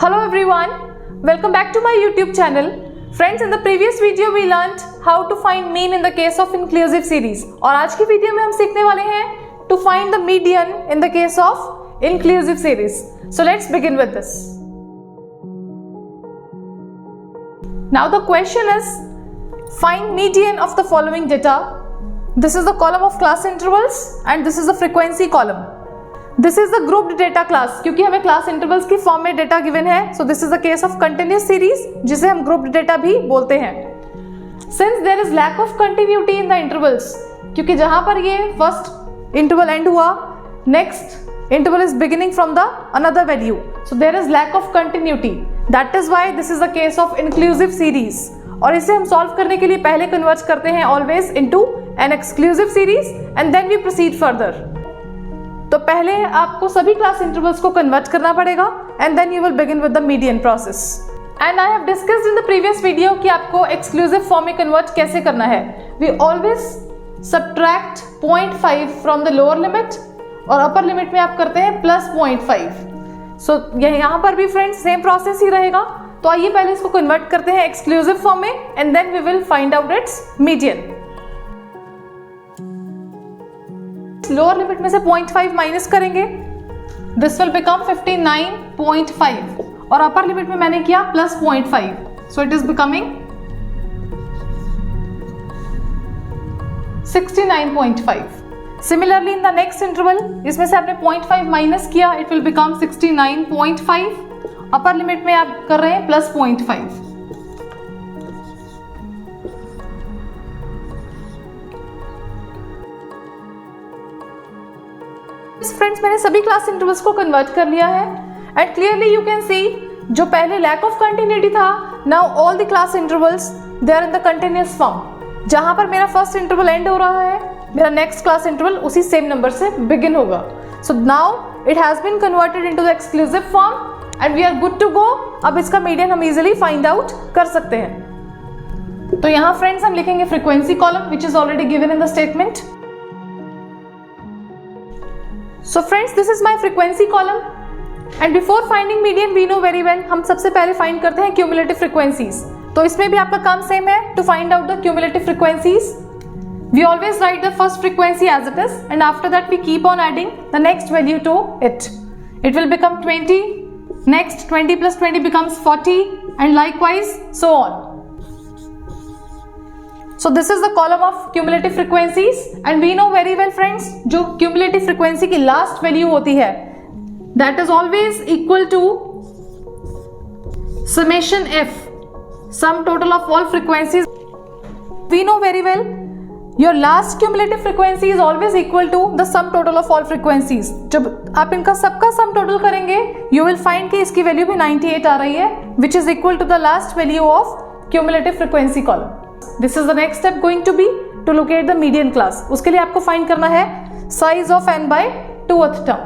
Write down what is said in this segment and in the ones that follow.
Hello everyone, welcome back to my YouTube channel. Friends, in the previous video we learned how to find mean in the case of inclusive series. और आज की video में हम सीखने वाले हैं to find the median in the case of inclusive series. So let's begin with this. Now the question is, find median of the following data. This is the column of class intervals and this is the frequency column. This is the grouped data class, क्योंकि हमें class intervals की form में data given है, so this is the case of continuous series, जिसे हम grouped data भी बोलते हैं. Since there is lack of continuity in the intervals, क्योंकि जहां पर ये first interval end हुआ, next interval is beginning from the another value, so there is lack of continuity. That is why this is the case of inclusive series. और इसे हम solve करने के लिए पहले कन्वर्ट करते हैं always into an exclusive series and then we proceed further. तो पहले आपको सभी क्लास इंटरवल्स को कन्वर्ट करना पड़ेगा and then you will begin with the median process. And I have discussed in the previous video कि आपको एक्सक्लूसिव फॉर्म में कन्वर्ट कैसे करना है. We always subtract 0.5 from the lower limit और अपर लिमिट में आप करते हैं प्लस 0.5. सो यहाँ पर भी फ्रेंड्स सेम प्रोसेस ही रहेगा. तो आइए पहले इसको कन्वर्ट करते हैं एक्सक्लूसिव फॉर्म में and then we will find out its median. Lower limit में से 0.5 माइनस करेंगे, दिस विल बिकम 59.5 और अपर लिमिट में मैंने किया plus 0.5, so it is becoming 69.5. Similarly in the next interval, इसमें से आपने 0.5 माइनस किया, it will become 69.5. Upper limit में आप कर रहे हैं प्लस 0.5. फ्रेंड्स, मैंने सभी क्लास इंटरवल्स को कन्वर्ट कर लिया है and clearly you can see जो पहले लैक ऑफ कंटिन्यूटी था, now all the class intervals they are in the continuous form. जहां पर मेरा फर्स्ट इंटरवल एंड हो रहा है, मेरा नेक्स्ट क्लास इंटरवल उसी सेम नंबर से बिगिन होगा. So now it has been converted into the exclusive form and we are good to go. अब इसका मीडियन हम इजीली फाइंड आउट कर सकते हैं. तो यहाँ फ्रेंड्स हम लिखेंगे frequency column which is already given in the statement. So friends, this is my frequency column and before finding median we know very well, हम सबसे पहले find करते हैं cumulative frequencies. तो इसमें भी आपका काम सेम है. To find out the cumulative frequencies, we always write the first frequency as it is and after that we keep on adding the next value to it. It will become 20, next 20 plus 20 becomes 40 and likewise so on. So this is the column of cumulative frequencies and we know very well friends, जो cumulative frequency की last value होती है, that is always equal to summation f, sum total of all frequencies. We know very well your last cumulative frequency is always equal to the sum total of all frequencies. जब आप इनका सबका sum total करेंगे, you will find कि इसकी value भी 98 आ रही है, which is equal to the last value of cumulative frequency column. This is the next step going to be to locate the median class. उसके लिए आपको फाइंड करना है size of n by 2th term.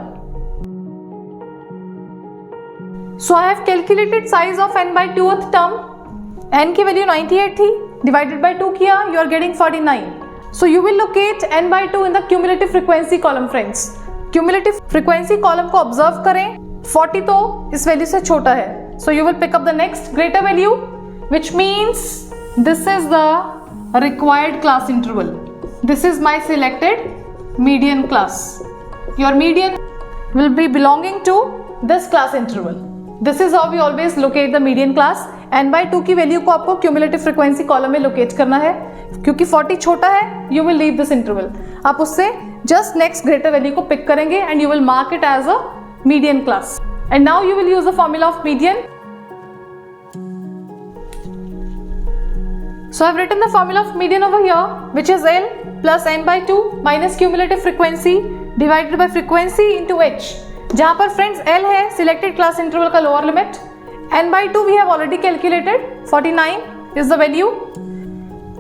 So I have calculated size of n by 2th term. n की value 98 थी, divided by 2 किया, you are getting 49. So you will locate n by 2 in the cumulative frequency column friends. Cumulative frequency column को observe करें, 40 तो इस value से छोटा है. So you will pick up the next greater value, which means this is the required class interval. This is my selected median class. Your median will be belonging to this class interval. This is how we always locate the median class. n by 2 की value को आपको cumulative frequency column में locate करना है. क्योंकि 40 छोटा है, you will leave this interval. आप उससे just next greater value को pick करेंगे and you will mark it as a median class. And now you will use the formula of median. So I've written the formula of median over here, which is L plus n by 2 minus cumulative frequency divided by frequency into h. जहाँ पर friends L है selected class interval का lower limit, n by 2 we have already calculated, 49 is the value.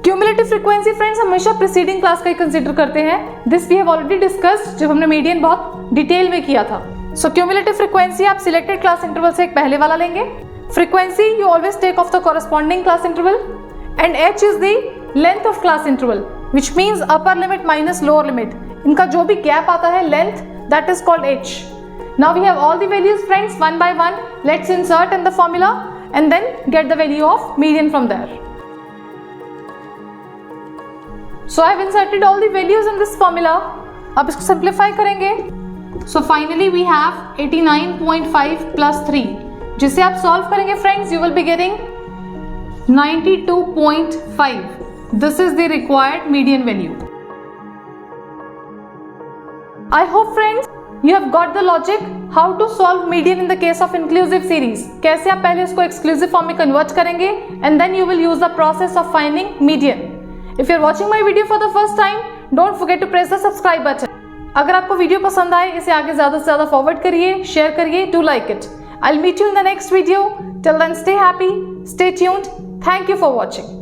Cumulative frequency friends हमेशा preceding class का ही consider करते हैं. This we have already discussed जब हमने median बहुत डिटेल में किया था. So cumulative frequency आप selected class interval से एक पहले वाला लेंगे. Frequency you always take off the corresponding class interval. And h is the length of class interval, which means upper limit minus lower limit. इनका जो भी gap आता है length, that is called h. Now we have all the values friends, one by one. Let's insert in the formula and then get the value of median from there. So I have inserted all the values in this formula. अब इसको simplify करेंगे. So finally we have 89.5 plus 3. जिसे आप solve करेंगे friends, you will be getting 92.5. This is the required median value. I hope friends you have got the logic how to solve median in the case of inclusive series. कैसे आप पहले उसको exclusive form में convert करेंगे and then you will use the process of finding median. If you are watching my video for the first time, don't forget to press the subscribe button. अगर आपको video पसंद आए इसे आगे ज़्यादा से ज़्यादा फॉरवर्ड करिए, शेयर करिए, do like it. I'll meet you in the next video. Till then, stay happy, stay tuned. Thank you for watching.